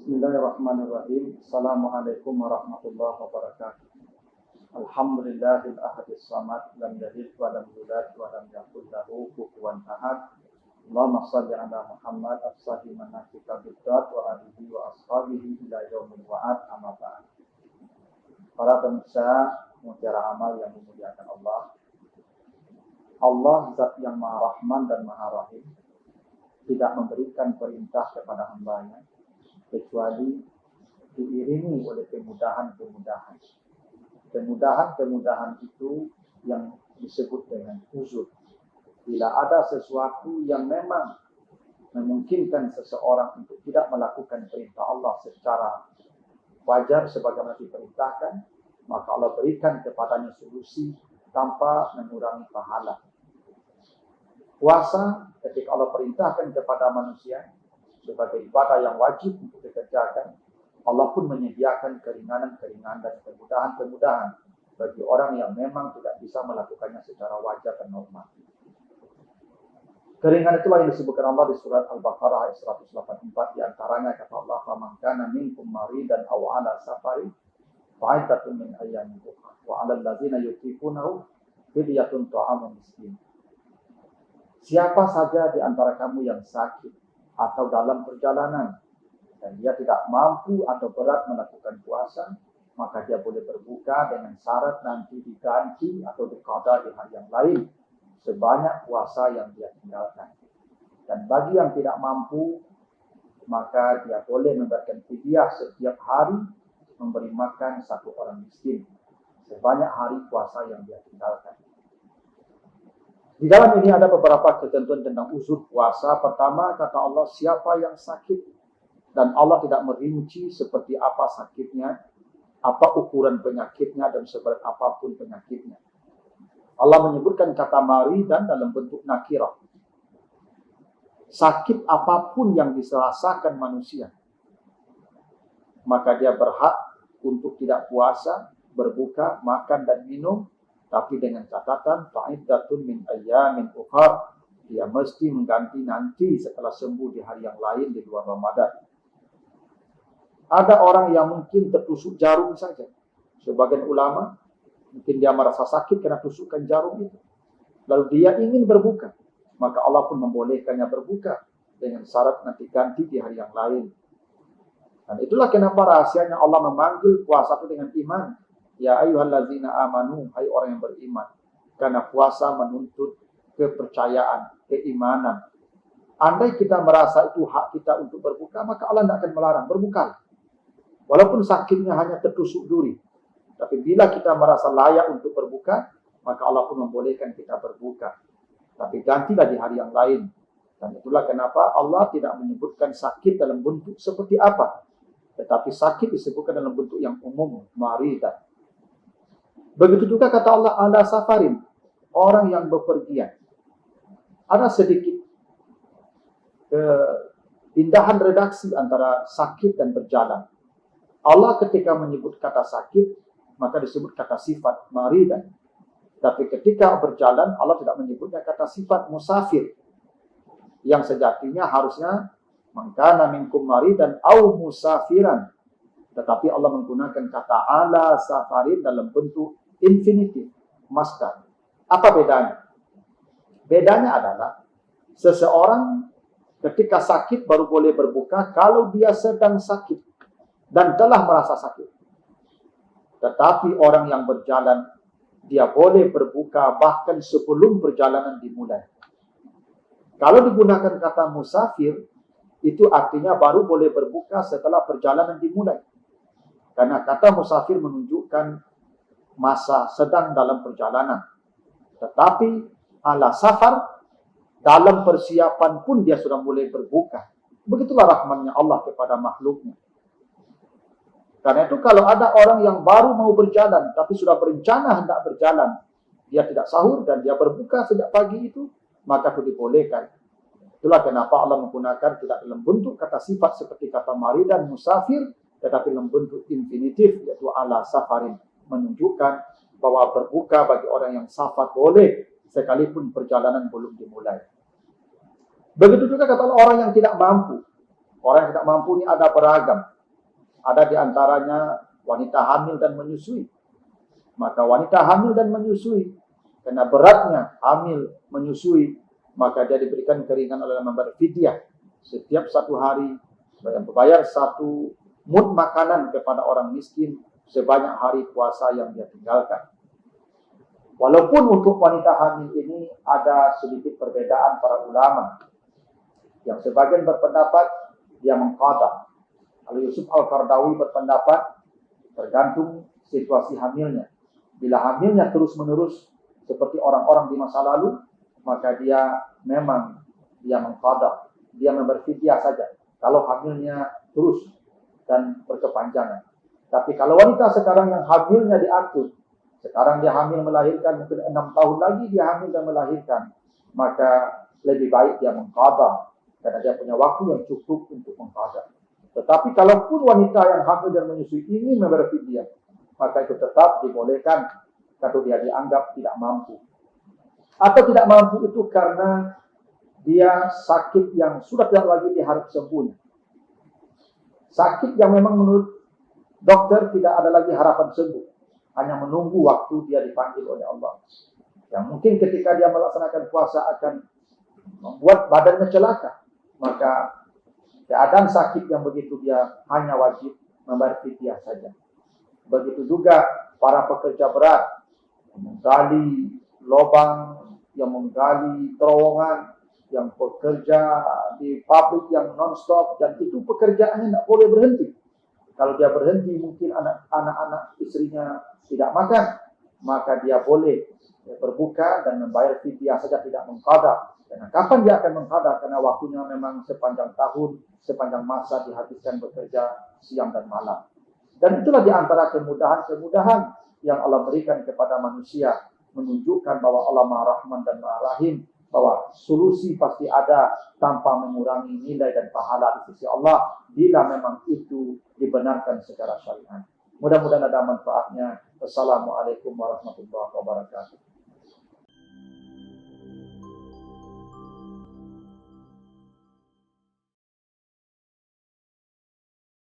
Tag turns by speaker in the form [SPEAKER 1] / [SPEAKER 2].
[SPEAKER 1] Bismillahirrahmanirrahim. Assalamualaikum warahmatullahi wabarakatuh. Alhamdulillahil ahadis samad, lam yalid wa lam yulad wa lam yakul lahu kufuwan ahad. Allahumma shalli ala Muhammad as-sahih manasika bidat wa alihi wa ashabihi ila yaumil wa'ad, amma ba'd. Para pemirsa mutiara amal yang dimuliakan Allah. Allah zat yang Maha Rahman dan Maha Rahim tidak memberikan perintah kepada hambanya kecuali diiringi oleh kemudahan-kemudahan. Kemudahan-kemudahan itu yang disebut dengan uzur. Bila ada sesuatu yang memang memungkinkan seseorang untuk tidak melakukan perintah Allah secara wajar sebagaimana diperintahkan, maka Allah berikan kepadanya solusi tanpa mengurangi pahala. Puasa ketika Allah perintahkan kepada manusia sebagai ibadah yang wajib untuk dikerjakan, Allah pun menyediakan keringanan-keringanan dan kemudahan-kemudahan bagi orang yang memang tidak bisa melakukannya secara wajar dan normal. Keringanan itulah yang disebutkan Allah di surat Al-Baqarah ayat 184, di antaranya kata Allah, "Faman kana minkum maridan aw 'ala safarin fa'iddatun min ayyamin ukhra wa 'alal ladzina yutiqunahu fidyatun ta'amun miskin." Siapa saja di antara kamu yang sakit atau dalam perjalanan dan dia tidak mampu atau berat melakukan puasa, maka dia boleh berbuka dengan syarat nanti diganti atau diqada di hari yang lain sebanyak puasa yang dia tinggalkan. Dan bagi yang tidak mampu, maka dia boleh memberikan fidyah setiap hari memberi makan satu orang miskin sebanyak hari puasa yang dia tinggalkan. Di dalam ini ada beberapa ketentuan tentang uzur puasa. Pertama, kata Allah, siapa yang sakit dan Allah tidak merinci seperti apa sakitnya, apa ukuran penyakitnya dan seberat apapun penyakitnya. Allah menyebutkan kata maridan dalam bentuk nakirah. Sakit apapun yang dirasakan manusia, maka dia berhak untuk tidak puasa, berbuka, makan dan minum, tapi dengan catatan fa'iddatun min ayyamin ukhra, dia mesti mengganti nanti setelah sembuh di hari yang lain di luar Ramadan. Ada orang yang mungkin tertusuk jarum saja. Sebagian ulama mungkin dia merasa sakit karena tusukan jarum itu, lalu dia ingin berbuka, maka Allah pun membolehkannya berbuka dengan syarat nanti ganti di hari yang lain. Dan itulah kenapa rahasianya Allah memanggil puasa itu dengan iman. Ya ayyuhallazina amanu, hai orang yang beriman. Karena puasa menuntut kepercayaan, keimanan. Andai kita merasa itu hak kita untuk berbuka, maka Allah tidak akan melarang, berbuka. Walaupun sakitnya hanya tertusuk duri. Tapi bila kita merasa layak untuk berbuka, maka Allah pun membolehkan kita berbuka. Tapi gantilah di hari yang lain. Dan itulah kenapa Allah tidak menyebutkan sakit dalam bentuk seperti apa. Tetapi sakit disebutkan dalam bentuk yang umum, maridan. Begitu juga kata Allah, ala safarin, orang yang bepergian. Ada sedikit keindahan redaksi antara sakit dan berjalan. Allah ketika menyebut kata sakit, maka disebut kata sifat maridan. Tapi ketika berjalan, Allah tidak menyebutnya kata sifat musafir. Yang sejatinya harusnya mangkana minkum maridan au musafiran. Tetapi Allah menggunakan kata ala safarin dalam bentuk infinitif, masdar. Apa bedanya? Bedanya adalah seseorang ketika sakit baru boleh berbuka kalau dia sedang sakit dan telah merasa sakit. Tetapi orang yang berjalan, dia boleh berbuka bahkan sebelum perjalanan dimulai. Kalau digunakan kata musafir, itu artinya baru boleh berbuka setelah perjalanan dimulai. Karena kata musafir menunjukkan masa sedang dalam perjalanan. Tetapi ala safar, dalam persiapan pun dia sudah mulai berbuka. Begitulah rahmatnya Allah kepada makhluknya. Karena itu kalau ada orang yang baru mau berjalan, tapi sudah berencana hendak berjalan, dia tidak sahur dan dia berbuka sejak pagi itu, maka itu dibolehkan. Itulah kenapa Allah menggunakan tidak dalam bentuk kata sifat seperti kata maridan, musafir, tetapi dalam bentuk infinitif, yaitu ala safarin. Menunjukkan bahwa berbuka bagi orang yang safar boleh sekalipun perjalanan belum dimulai. Begitu juga kata orang yang tidak mampu. Orang yang tidak mampu ini ada beragam. Ada di antaranya wanita hamil dan menyusui. Maka wanita hamil dan menyusui, karena beratnya hamil menyusui, maka dia diberikan keringan oleh membayar fidyah. Setiap 1 hari membayar 1 mud makanan kepada orang miskin sebanyak hari puasa yang dia tinggalkan. Walaupun untuk wanita hamil ini ada sedikit perbedaan para ulama. Yang sebagian berpendapat dia mengqadha. Kalau Yusuf Al-Qaradawi berpendapat tergantung situasi hamilnya. Bila hamilnya terus-menerus seperti orang-orang di masa lalu, maka dia memang mengqadha. Dia memberi fidyah saja. Kalau hamilnya terus dan berkepanjangan. Tapi kalau wanita sekarang yang hamilnya diatur, sekarang dia hamil melahirkan, mungkin 6 tahun lagi dia hamil dan melahirkan, maka lebih baik dia mengqadha, karena dia punya waktu yang cukup untuk mengqadha. Tetapi kalaupun wanita yang hamil dan menyusui ingin membayar fidyah, maka itu tetap dibolehkan kalau dia dianggap tidak mampu. Atau tidak mampu itu karena dia sakit yang sudah tidak lagi diharap sembuhnya. Sakit yang memang menurut dokter tidak ada lagi harapan sembuh. Hanya menunggu waktu dia dipanggil oleh Allah. Yang mungkin ketika dia melaksanakan puasa akan membuat badannya celaka. Maka keadaan sakit yang begitu dia hanya wajib membayar fidyah saja. Begitu juga para pekerja berat yang menggali lubang, yang menggali terowongan, yang bekerja di pabrik yang non-stop, dan itu pekerjaannya tidak boleh berhenti. Kalau dia berhenti, mungkin anak-anak istrinya tidak makan, maka dia boleh berbuka dan membayar fidyah saja, tidak mengqadha. Karena kapan dia akan mengqadha? Karena waktunya memang sepanjang tahun, sepanjang masa dihabiskan bekerja siang dan malam. Dan itulah di antara kemudahan-kemudahan yang Allah berikan kepada manusia, menunjukkan bahwa Allah Maha Rahman dan Maha Rahim, bahwa solusi pasti ada tanpa mengurangi nilai dan pahala di sisi Allah bila memang itu dibenarkan secara syariat. Mudah-mudahan ada manfaatnya. Wassalamualaikum warahmatullahi wabarakatuh.